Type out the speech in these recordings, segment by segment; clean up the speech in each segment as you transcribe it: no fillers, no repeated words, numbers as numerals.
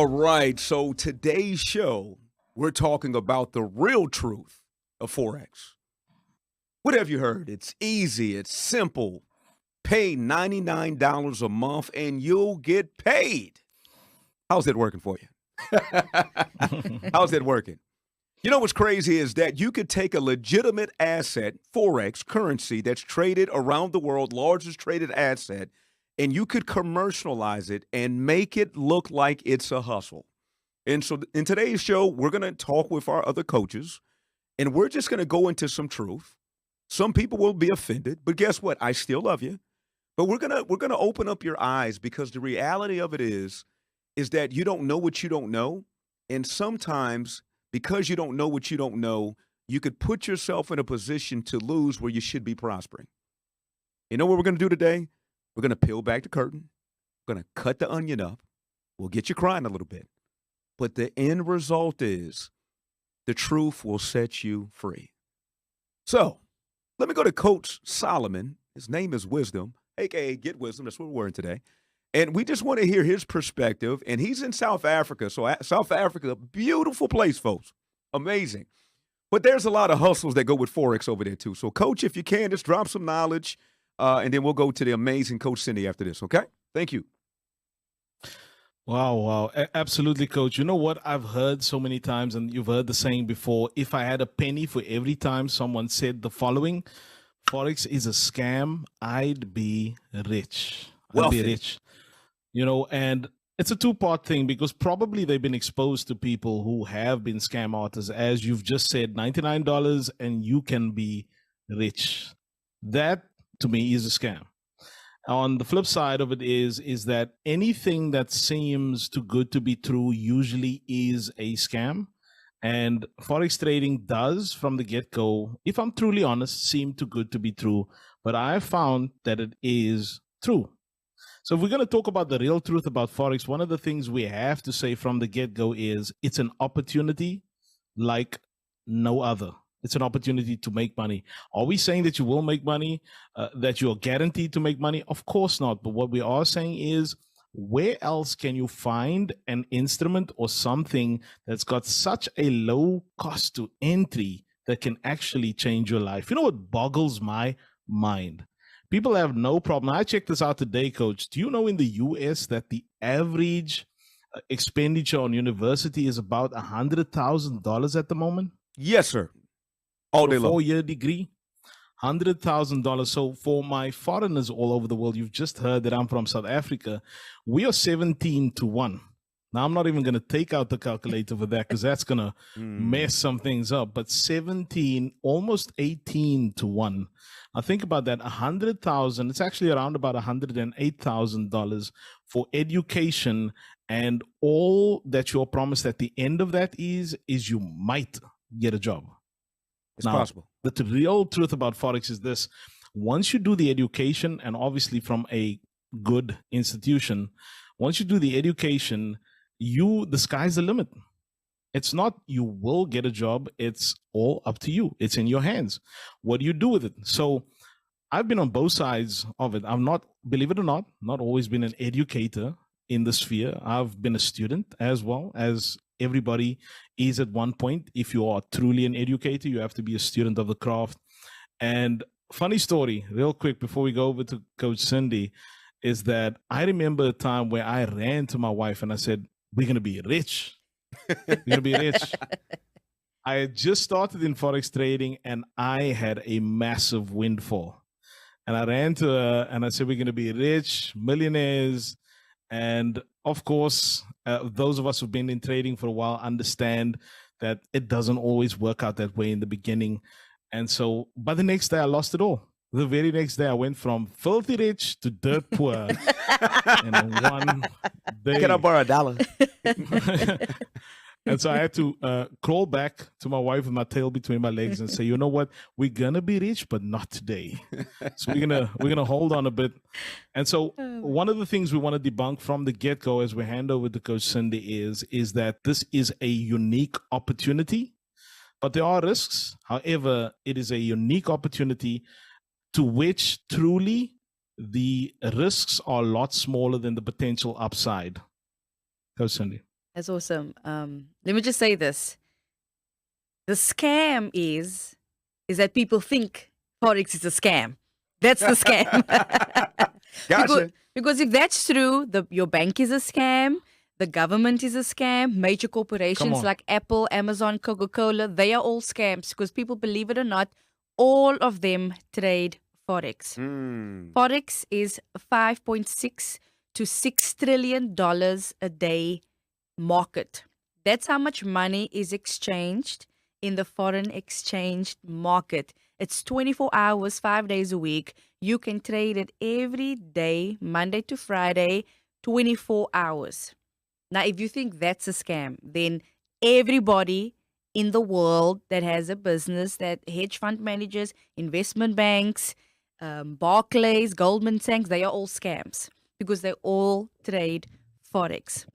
All right. So today's show, we're talking about the real truth of Forex. What have you heard? It's easy, it's simple. Pay $99 a month and you'll get paid. How's it working for you? How's it working? You know what's crazy is that you could take a legitimate asset, Forex currency that's traded around the world, largest traded asset, and you could commercialize it and make it look like it's a hustle. And so in today's show, we're going to talk with our other coaches and we're just going to go into some truth. Some people will be offended, but guess what? I still love you. But we're going to open up your eyes because the reality of it is that you don't know what you don't know, and sometimes because you don't know what you don't know, you could put yourself in a position to lose where you should be prospering. You know what we're going to do today? We're going to peel back the curtain. We're going to cut the onion up. We'll get you crying a little bit. But the end result is the truth will set you free. So let me go to Coach Solomon. His name is Wisdom, a.k.a. Get Wisdom. That's what we're wearing today. And we just want to hear his perspective. And he's in South Africa. So South Africa, beautiful place, folks. Amazing. But there's a lot of hustles that go with Forex over there, too. So, Coach, if you can, just drop some knowledge. And then we'll go to the amazing Coach Cindy after this, okay? Thank you. Wow. Absolutely, Coach. You know what I've heard so many times, and you've heard the saying before, if I had a penny for every time someone said the following, Forex is a scam, I'd be rich. I'd be rich. You know, and it's a two-part thing because probably they've been exposed to people who have been scam artists. As you've just said, $99 and you can be rich. That, to me, is a scam. On the flip side of it is that anything that seems too good to be true usually is a scam. And Forex trading does, from the get-go, if I'm truly honest, seem too good to be true. But I found that it is true. So if we're going to talk about the real truth about Forex, one of the things we have to say from the get-go is it's an opportunity like no other. It's an opportunity to make money. Are we saying that you will make money, that you're guaranteed to make money? Of course not. But what we are saying is, where else can you find an instrument or something that's got such a low cost to entry that can actually change your life? You know what boggles my mind? People have no problem. I checked this out today, Coach. Do you know in the US that the average expenditure on university is about $100,000 at the moment? Yes, sir. All day long. 4-year degree, $100,000. So for my foreigners all over the world, you've just heard that I'm from South Africa. We are 17 to 1. Now, I'm not even going to take out the calculator for that because that's going to mess some things up. But 17, almost 18 to 1. Now, think about that. 100,000, it's actually around about $108,000 for education. And all that you're promised at the end of that is you might get a job. It's possible. The real truth about Forex is this. Once you do the education, and obviously from a good institution, once you do the education, the sky's the limit. It's not you will get a job. It's all up to you. It's in your hands. What do you do with it? So I've been on both sides of it. I'm not, believe it or not always been an educator in the sphere. I've been a student as well, as everybody is at one point. If you are truly an educator, you have to be a student of the craft. And funny story, real quick, before we go over to Coach Cindy, is that I remember a time where I ran to my wife and I said, we're going to be rich. We're going to be rich. I had just started in Forex trading and I had a massive windfall. And I ran to her and I said, we're going to be rich, millionaires. And of course, those of us who've been in trading for a while understand that it doesn't always work out that way in the beginning. And so by the next day, I lost it all. The very next day, I went from filthy rich to dirt poor in one day. Can I borrow $1? And so I had to crawl back to my wife with my tail between my legs and say, you know what? We're going to be rich, but not today. So we're gonna hold on a bit. And so one of the things we want to debunk from the get-go as we hand over to Coach Cindy is that this is a unique opportunity, but there are risks. However, it is a unique opportunity to which truly the risks are a lot smaller than the potential upside. Coach Cindy. That's awesome. Let me just say this: the scam is that people think Forex is a scam. That's the scam. because Gotcha. because if that's true, your bank is a scam, the government is a scam, major Come corporations on. like Apple, Amazon, Coca-Cola, they are all scams because people, believe it or not, all of them trade Forex. Mm. Forex is 5.6 to $6 trillion a day market. That's how much money is exchanged in the foreign exchange market. It's 24 hours, 5 days a week. You can trade it every day, Monday to Friday, 24 hours. Now, if you think that's a scam, then everybody in the world that has a business, that hedge fund managers, investment banks, Barclays, Goldman Sachs, they are all scams because they all trade Forex.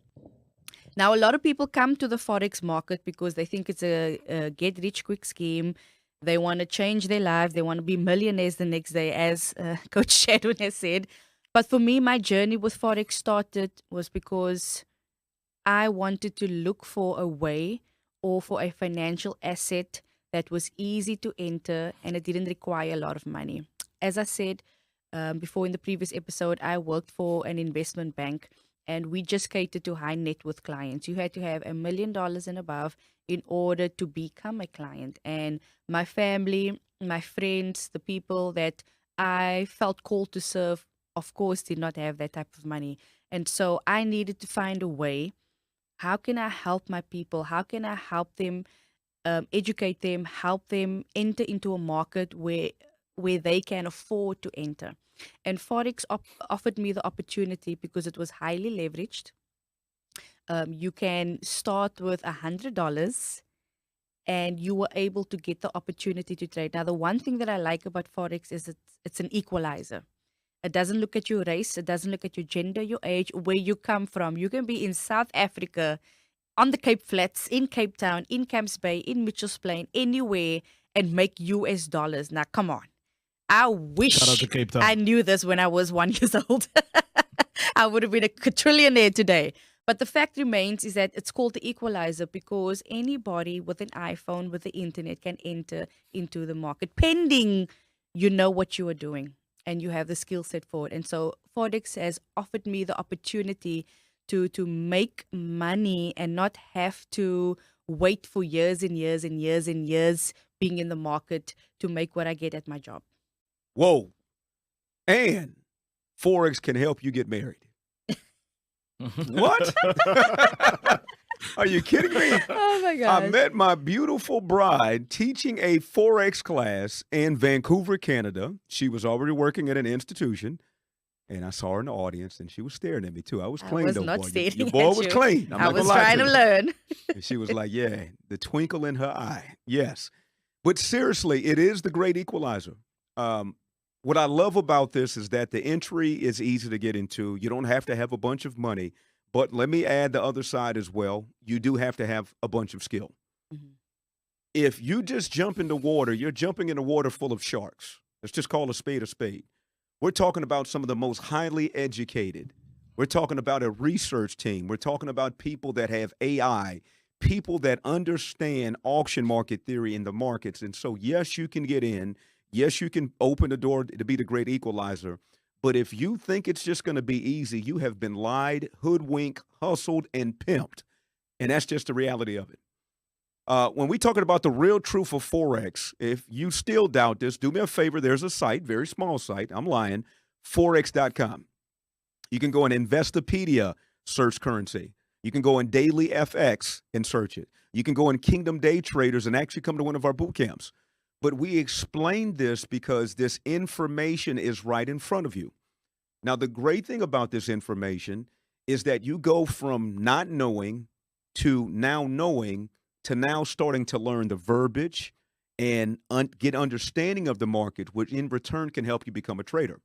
Now, a lot of people come to the Forex market because they think it's a get rich quick scheme. They want to change their life. They want to be millionaires the next day, as Coach Shadwin has said. But for me, my journey with Forex started was because I wanted to look for a way or for a financial asset that was easy to enter and it didn't require a lot of money. As I said before in the previous episode, I worked for an investment bank and we just catered to high net worth clients. You had to have $1 million and above in order to become a client. And my family, my friends, the people that I felt called to serve, of course, did not have that type of money. And so I needed to find a way. How can I help my people? How can I help them, educate them, help them enter into a market where they can afford to enter? And Forex offered me the opportunity because it was highly leveraged. You can start with $100 and you were able to get the opportunity to trade. Now, the one thing that I like about Forex is it's an equalizer. It doesn't look at your race. It doesn't look at your gender, your age, where you come from. You can be in South Africa, on the Cape Flats, in Cape Town, in Camps Bay, in Mitchells Plain, anywhere, and make US dollars. Now, come on. I Shout out wish to Cape I Town. knew this when I was 1 year old. I would have been a quadrillionaire today. But the fact remains is that it's called the equalizer because anybody with an iPhone, with the internet, can enter into the market, pending you know what you are doing and you have the skill set for it. And so Forex has offered me the opportunity to make money and not have to wait for years and years and years and years being in the market to make what I get at my job. Whoa. And Forex can help you get married. What? Are you kidding me? Oh my I gosh. met my beautiful bride teaching a Forex class in Vancouver, Canada. She was already working at an institution, and I saw her in the audience, and she was staring at me too. I was I clean was though, not boy. staring Your boy at was you. clean. I'm I not was gonna lie trying to you. learn. And she was like, "Yeah, the twinkle in her eye." Yes, but seriously, it is the great equalizer. What I love about this is that the entry is easy to get into. You don't have to have a bunch of money. But let me add the other side as well. You do have to have a bunch of skill. Mhm. If you just jump in the water, you're jumping in a water full of sharks. Let's just call a spade a spade. We're talking about some of the most highly educated. We're talking about a research team. We're talking about people that have AI, people that understand auction market theory in the markets. And so, yes, you can get in. Yes, you can open the door to be the great equalizer. But if you think it's just going to be easy, you have been lied, hoodwinked, hustled, and pimped. And that's just the reality of it. When we talking about the real truth of Forex, if you still doubt this, do me a favor. There's a site, very small site. I'm lying. Forex.com. You can go in Investopedia, search currency. You can go in Daily FX and search it. You can go in Kingdom Day Traders and actually come to one of our boot camps. But we explained this because this information is right in front of you. Now, the great thing about this information is that you go from not knowing to now knowing to now starting to learn the verbiage and get understanding of the market, which in return can help you become a trader.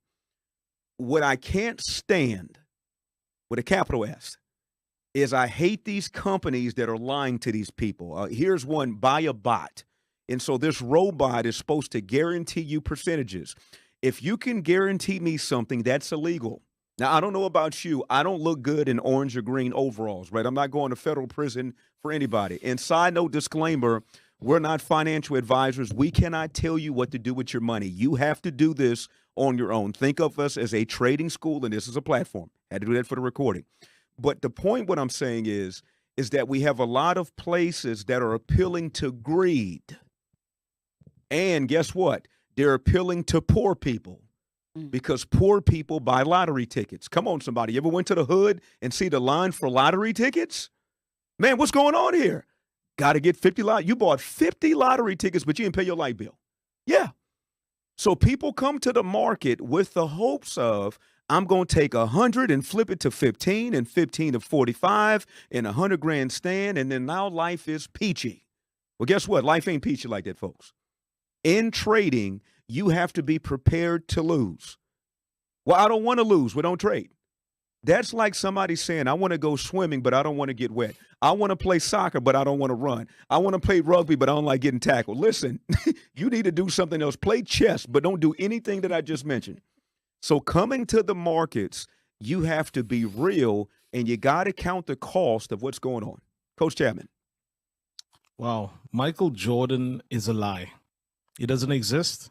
What I can't stand with a capital S is I hate these companies that are lying to these people. Here's one, buy a bot. And so this robot is supposed to guarantee you percentages. If you can guarantee me something, that's illegal. Now, I don't know about you. I don't look good in orange or green overalls, right? I'm not going to federal prison for anybody. And side note disclaimer, we're not financial advisors. We cannot tell you what to do with your money. You have to do this on your own. Think of us as a trading school, and this is a platform. Had to do that for the recording. But the point, what I'm saying is that we have a lot of places that are appealing to greed. And guess what? They're appealing to poor people because poor people buy lottery tickets. Come on, somebody. You ever went to the hood and see the line for lottery tickets? Man, what's going on here? Got to get 50 You bought 50 lottery tickets, but you didn't pay your light bill. Yeah. So people come to the market with the hopes of, I'm going to take 100 and flip it to 15 and 15 to 45 and 100 grand stand. And then now life is peachy. Well, guess what? Life ain't peachy like that, folks. In trading, you have to be prepared to lose. Well, I don't want to lose. We don't trade. That's like somebody saying, I want to go swimming, but I don't want to get wet. I want to play soccer, but I don't want to run. I want to play rugby, but I don't like getting tackled. Listen, you need to do something else. Play chess, but don't do anything that I just mentioned. So coming to the markets, you have to be real, and you got to count the cost of what's going on. Coach Chapman. Wow. Michael Jordan is a lie. He doesn't exist.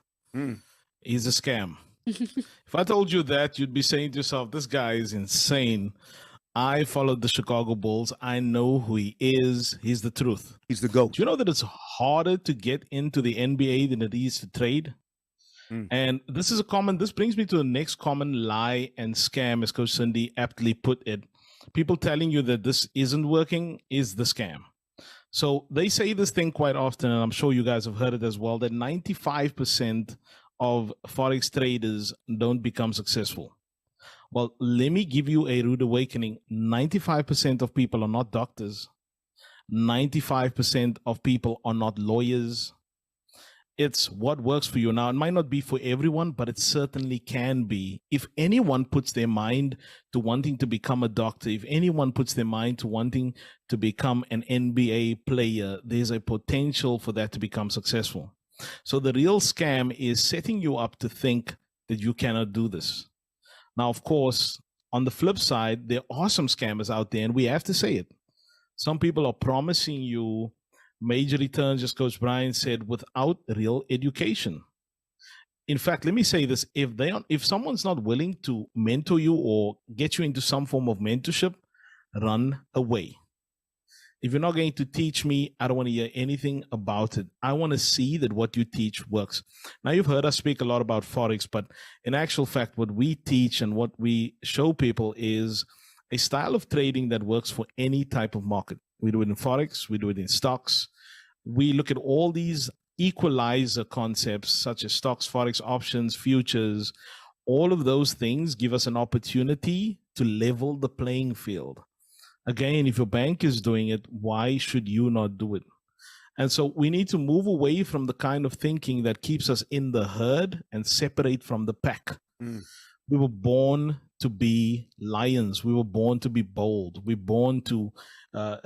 He's a scam. If I told you that, you'd be saying to yourself, this guy is insane. I followed the Chicago Bulls. I know who he is. He's the truth. He's the GOAT. Do you know that it's harder to get into the NBA than it is to trade? And this brings me to the next common lie and scam, as Coach Cindy aptly put it. People telling you that this isn't working is the scam. So they say this thing quite often, and I'm sure you guys have heard it as well, that 95% of Forex traders don't become successful. Well, let me give you a rude awakening. 95% of people are not doctors. 95% of people are not lawyers. It's what works for you. Now, it might not be for everyone, but it certainly can be. If anyone puts their mind to wanting to become a doctor, if anyone puts their mind to wanting to become an NBA player, there's a potential for that to become successful. So the real scam is setting you up to think that you cannot do this. Now, of course, on the flip side, there are some scammers out there, and we have to say it. Some people are promising you major returns, as Coach Brian said, without real education. In fact, let me say this: if someone's not willing to mentor you or get you into some form of mentorship, run away. If you're not going to teach me, I don't want to hear anything about it. I want to see that what you teach works. Now, you've heard us speak a lot about Forex, but in actual fact, what we teach and what we show people is a style of trading that works for any type of market. We do it in Forex, we do it in stocks. We look at all these equalizer concepts such as stocks, Forex, options, futures. All of those things give us an opportunity to level the playing field. Again, if your bank is doing it, why should you not do it? And so we need to move away from the kind of thinking that keeps us in the herd and separate from the pack. We were born to be lions. We were born to be bold. We were born to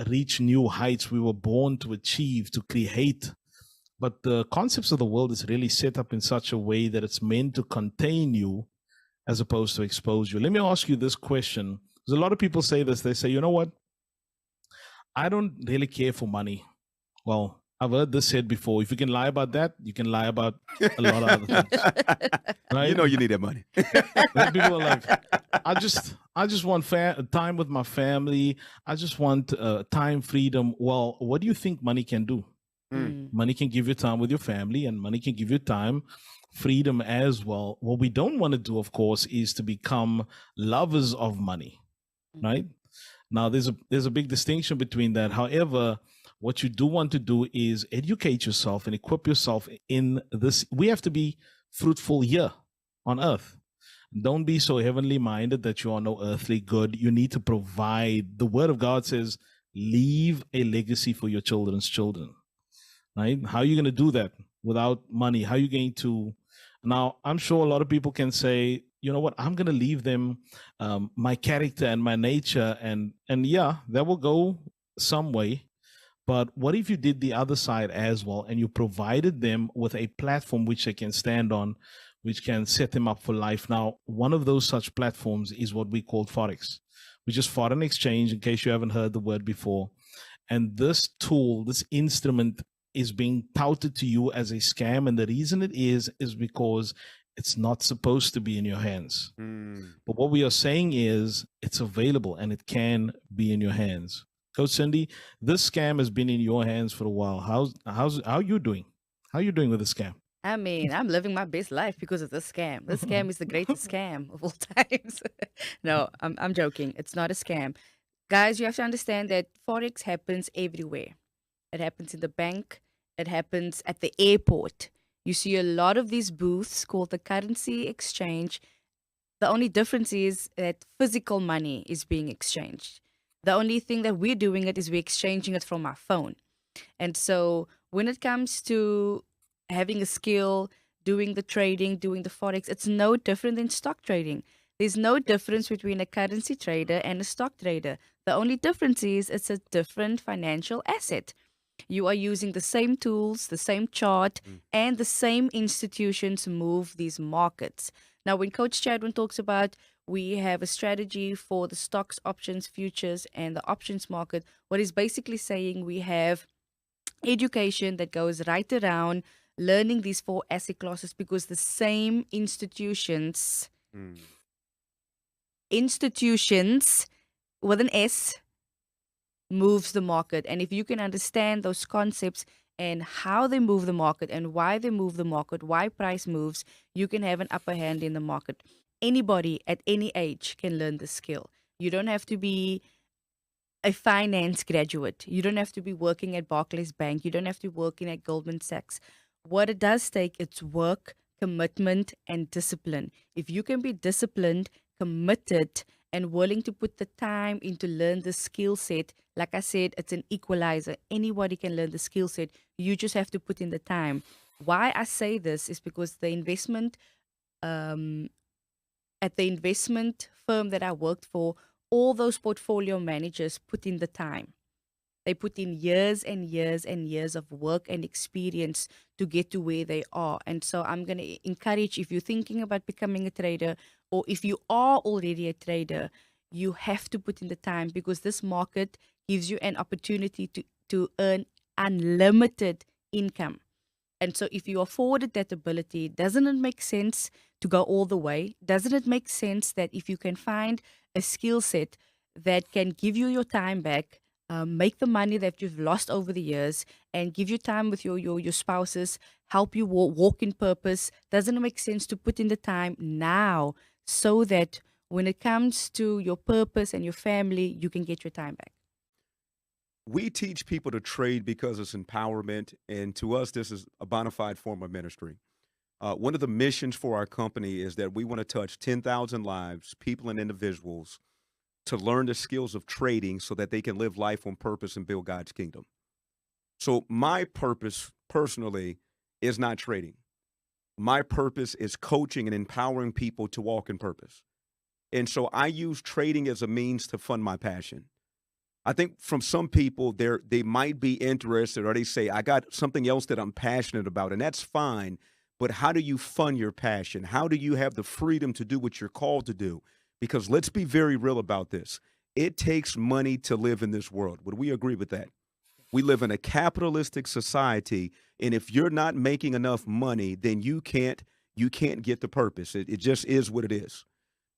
reach new heights. We were born to achieve, to create. But the concepts of the world is really set up in such a way that it's meant to contain you as opposed to expose you. Let me ask you this question. Because a lot of people say this. They say, you know what? I don't really care for money. Well, I've heard this said before. If you can lie about that, you can lie about a lot of other things. Right? You know you need that money. People are like, I just want time with my family. I just want time freedom. Well, what do you think money can do? Money can give you time with your family, and money can give you time, freedom as well. What we don't want to do, of course, is to become lovers of money, right? Now, there's a big distinction between that. However, what you do want to do is educate yourself and equip yourself in this. We have to be fruitful here on earth. Don't be so heavenly minded that you are no earthly good. You need to provide. The word of God says, leave a legacy for your children's children, right? How are you going to do that without money? How are you going to? Now, I'm sure a lot of people can say, you know what, I'm going to leave them my character and my nature. And yeah, that will go some way. But what if you did the other side as well, and you provided them with a platform which they can stand on, which can set them up for life. Now, one of those such platforms is what we call Forex, which is foreign exchange, in case you haven't heard the word before. And this tool, this instrument, is being touted to you as a scam. And the reason it is because it's not supposed to be in your hands. But what we are saying is it's available and it can be in your hands. Coach Cindy, this scam has been in your hands for a while. How you doing? How are you doing with the scam? I mean, I'm living my best life because of this scam. This scam is the greatest scam of all times. No, I'm joking. It's not a scam. Guys, you have to understand that Forex happens everywhere. It happens in the bank. It happens at the airport. You see a lot of these booths called the currency exchange. The only difference is that physical money is being exchanged. The only thing that we're doing it is we're exchanging it from our phone. And so when it comes to having a skill, doing the trading, doing the Forex, it's no different than stock trading. There's no difference between a currency trader and a stock trader. The only difference is it's a different financial asset. You are using the same tools, the same chart, and the same institutions move these markets. Now, when Coach Chadwin talks about we have a strategy for the stocks, options, futures, and the options market, what he's basically saying, we have education that goes right around learning these 4 asset classes because the same institutions with an S moves the market. And if you can understand those concepts and how they move the market and why they move the market, why price moves, you can have an upper hand in the market. Anybody at any age can learn the skill. You don't have to be a finance graduate. You don't have to be working at Barclays Bank. You don't have to be working at Goldman Sachs. What it does take, it's work, commitment, and discipline. If you can be disciplined, committed, and willing to put the time in to learn the skill set, like I said, it's an equalizer. Anybody can learn the skill set. You just have to put in the time. Why I say this is because the investment, at the investment firm that I worked for, all those portfolio managers put in the time. They put in years and years and years of work and experience to get to where they are. And so I'm going to encourage, if you're thinking about becoming a trader, or if you are already a trader, you have to put in the time because this market gives you an opportunity to earn unlimited income. And so if you afforded that ability, doesn't it make sense to go all the way? Doesn't it make sense that if you can find a skill set that can give you your time back, make the money that you've lost over the years, and give you time with your spouses, help you walk in purpose, doesn't it make sense to put in the time now so that when it comes to your purpose and your family, you can get your time back? We teach people to trade because it's empowerment, and to us, this is a bona fide form of ministry. One of the missions for our company is that we want to touch 10,000 lives, people and individuals, to learn the skills of trading so that they can live life on purpose and build God's kingdom. So my purpose personally is not trading. My purpose is coaching and empowering people to walk in purpose. And so I use trading as a means to fund my passion. I think from some people, they might be interested, or they say, I got something else that I'm passionate about, and that's fine. But how do you fund your passion? How do you have the freedom to do what you're called to do? Because let's be very real about this. It takes money to live in this world. Would we agree with that? We live in a capitalistic society, and if you're not making enough money, then you can't get the purpose. It just is what it is.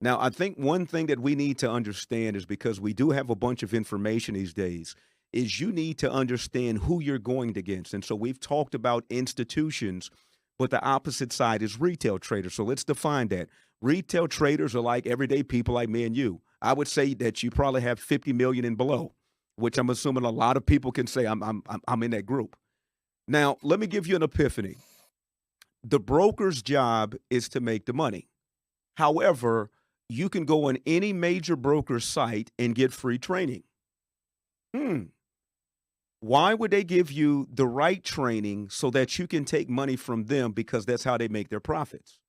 Now, I think one thing that we need to understand is, because we do have a bunch of information these days, is you need to understand who you're going against. And so we've talked about institutions, but the opposite side is retail traders. So let's define that. Retail traders are like everyday people like me and you. I would say that you probably have 50 million and below, which I'm assuming a lot of people can say I'm in that group. Now, let me give you an epiphany. The broker's job is to make the money. However, you can go on any major broker site and get free training. Why would they give you the right training so that you can take money from them? Because that's how they make their profits.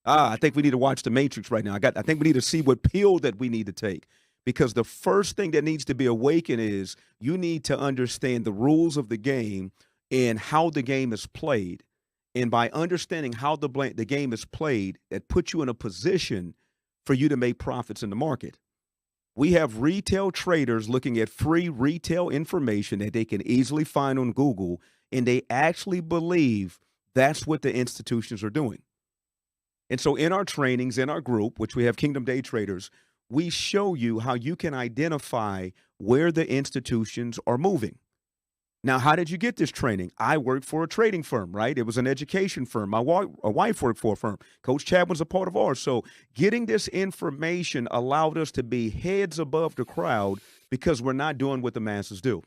I think we need to watch The Matrix right now. I think we need to see what pill that we need to take. Because the first thing that needs to be awakened is you need to understand the rules of the game and how the game is played. And by understanding how the game is played, that puts you in a position for you to make profits in the market. We have retail traders looking at free retail information that they can easily find on Google, and they actually believe that's what the institutions are doing. And so in our trainings, in our group, which we have Kingdom Day Traders, we show you how you can identify where the institutions are moving. Now, how did you get this training? I worked for a trading firm, right? It was an education firm. My wife worked for a firm. Coach Chad was a part of ours. So getting this information allowed us to be heads above the crowd because we're not doing what the masses do.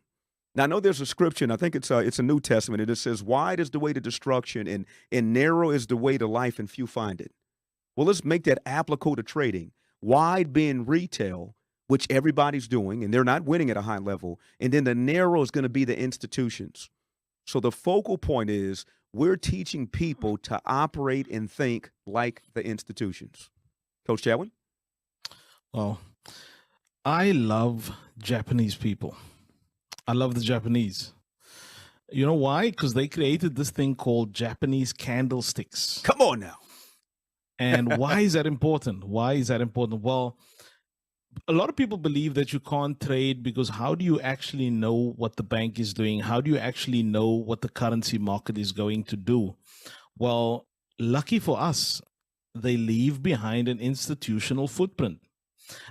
Now, I know there's a scripture, and I think it's a New Testament, and it says, wide is the way to destruction, and narrow is the way to life, and few find it. Well, let's make that applicable to trading. Wide being retail, which everybody's doing, and they're not winning at a high level. And then the narrow is going to be the institutions. So the focal point is we're teaching people to operate and think like the institutions. Coach Chadwin? Well, I love Japanese people. I love the Japanese. You know why? Because they created this thing called Japanese candlesticks. Come on now. And why is that important? Why is that important? Well, a lot of people believe that you can't trade because how do you actually know what the bank is doing? How do you actually know what the currency market is going to do? Well, lucky for us, they leave behind an institutional footprint.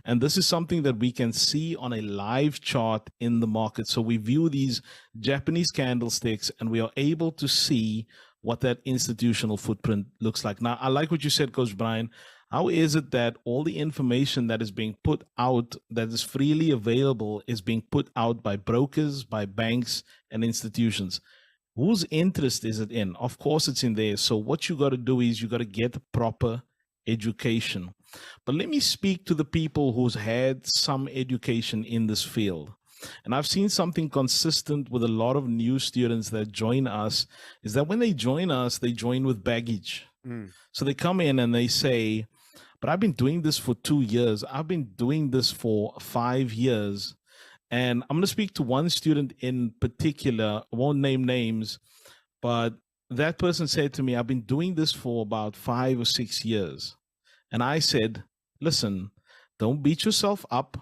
And this is something that we can see on a live chart in the market. So we view these Japanese candlesticks and we are able to see what that institutional footprint looks like. Now, I like what you said, Coach Brian. How is it that all the information that is being put out, that is freely available, is being put out by brokers, by banks, and institutions? Whose interest is it in? Of course, it's in theirs. So what you got to do is you got to get proper education. But let me speak to the people who's had some education in this field. And I've seen something consistent with a lot of new students that join us, is that when they join us, they join with baggage. So they come in and they say, but I've been doing this for 2 years. I've been doing this for 5 years. And I'm going to speak to one student in particular. I won't name names, but that person said to me, I've been doing this for about 5 or 6 years. And I said, listen, don't beat yourself up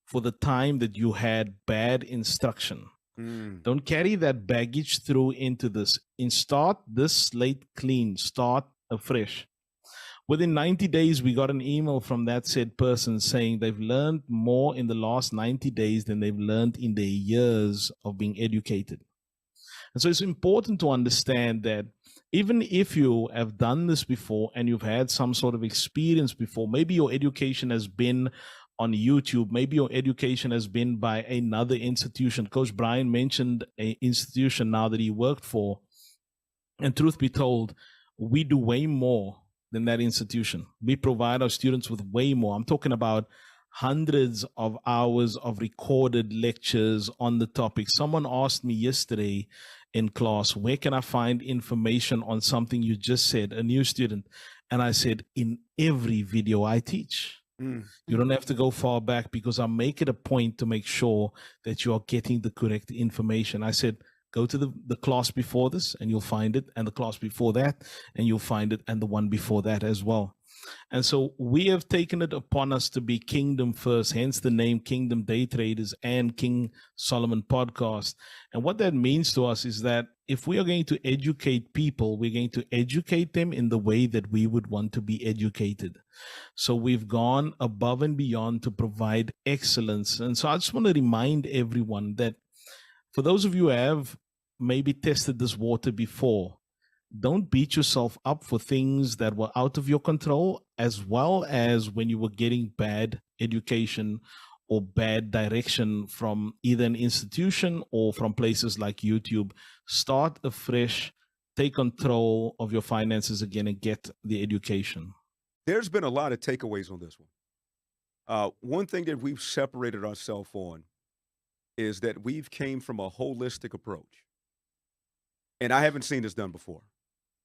for the time that you had bad instruction. Don't carry that baggage through into this. And start this slate clean. Start afresh. Within 90 days, we got an email from that said person saying they've learned more in the last 90 days than they've learned in their years of being educated. And so it's important to understand that even if you have done this before and you've had some sort of experience before, maybe your education has been on YouTube, maybe your education has been by another institution. Coach Brian mentioned an institution now that he worked for. And truth be told, we do way more than that institution. We provide our students with way more. I'm talking about hundreds of hours of recorded lectures on the topic. Someone asked me yesterday in class, where can I find information on something you just said, a new student? And I said, in every video I teach. You don't have to go far back because I make it a point to make sure that you are getting the correct information. I said, go to the class before this and you'll find it, and the class before that, and you'll find it, and the one before that as well. And so we have taken it upon us to be kingdom first, hence the name Kingdom Day Traders and King Solomon Podcast. And what that means to us is that if we are going to educate people, we're going to educate them in the way that we would want to be educated. So we've gone above and beyond to provide excellence. And so I just want to remind everyone that for those of you who have maybe tested this water before, don't beat yourself up for things that were out of your control, as well as when you were getting bad education or bad direction from either an institution or from places like YouTube. Start afresh, take control of your finances again, and get the education. There's been a lot of takeaways on this one. One thing that we've separated ourselves on is that we've came from a holistic approach. And I haven't seen this done before.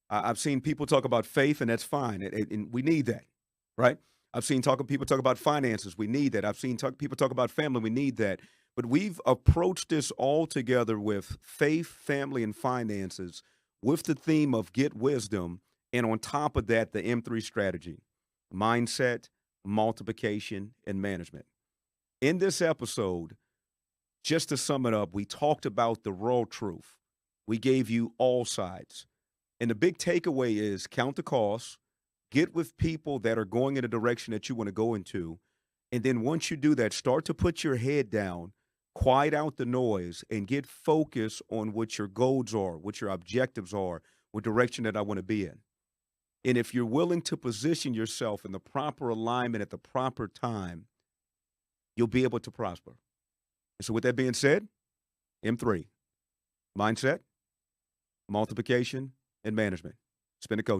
I've seen people talk about faith, and that's fine, and we need that, right? I've seen people talk about finances. We need that. I've seen people talk about family. We need that. But we've approached this all together with faith, family, and finances with the theme of get wisdom. And on top of that, the M3 strategy, mindset, multiplication, and management. In this episode, just to sum it up, we talked about the raw truth. We gave you all sides. And the big takeaway is count the costs, get with people that are going in a direction that you want to go into. And then once you do that, start to put your head down, quiet out the noise, and get focused on what your goals are, what your objectives are, what direction that I want to be in. And if you're willing to position yourself in the proper alignment at the proper time, you'll be able to prosper. And so with that being said, M3, mindset, multiplication, and management. Spin the coach.